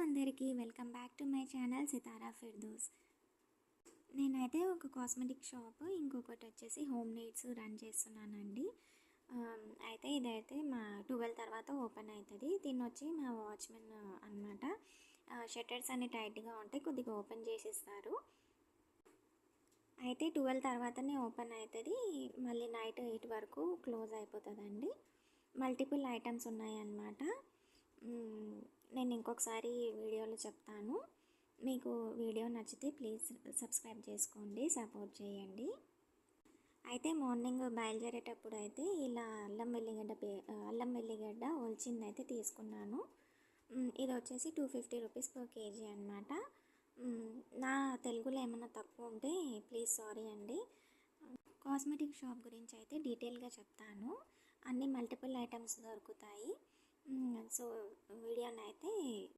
అందరికీ welcome back to my channel Sitara Firdous. నేనైతే ఒక కాస్మెటిక్ షాప్, ఇంకొకటి వచ్చేసి హోమ్ నీడ్స్ రన్ చేస్తున్నానండి. అయితే ఇదైతే మా 12 తర్వాత ఓపెన్ అవుతుంది. దీన్ని వచ్చి మా వాచ్మెన్ అనమాట. షట్టర్స్ అన్ని టైట్గా ఉంటాయి, కొద్దిగా ఓపెన్ చేసిస్తారు. అయితే 12 తర్వాతనే ఓపెన్ అవుతుంది, మళ్ళీ నైట్ 8 వరకు క్లోజ్ అయిపోతుందండి. మల్టిపుల్ ఐటమ్స్ ఉన్నాయన్నమాట. నేను ఇంకొకసారి వీడియోలో చెప్తాను. మీకు వీడియో నచ్చితే ప్లీజ్ సబ్స్క్రైబ్ చేసుకోండి, సపోర్ట్ చేయండి. అయితే మార్నింగ్ బయలుదేరేటప్పుడు అయితే ఇలా అల్లం వెల్లిగడ్డ ఒలిచింది అయితే తీసుకున్నాను. ఇది వచ్చేసి 250 రూపీస్ పర్ కేజీ అనమాట. నా తెలుగులో ఏమైనా తప్పు ఉంటే ప్లీజ్ సారీ అండి. కాస్మెటిక్ షాప్ గురించి అయితే డీటెయిల్గా చెప్తాను. అన్ని మల్టిపుల్ ఐటమ్స్ దొరుకుతాయి. సో వీడియోని అయితే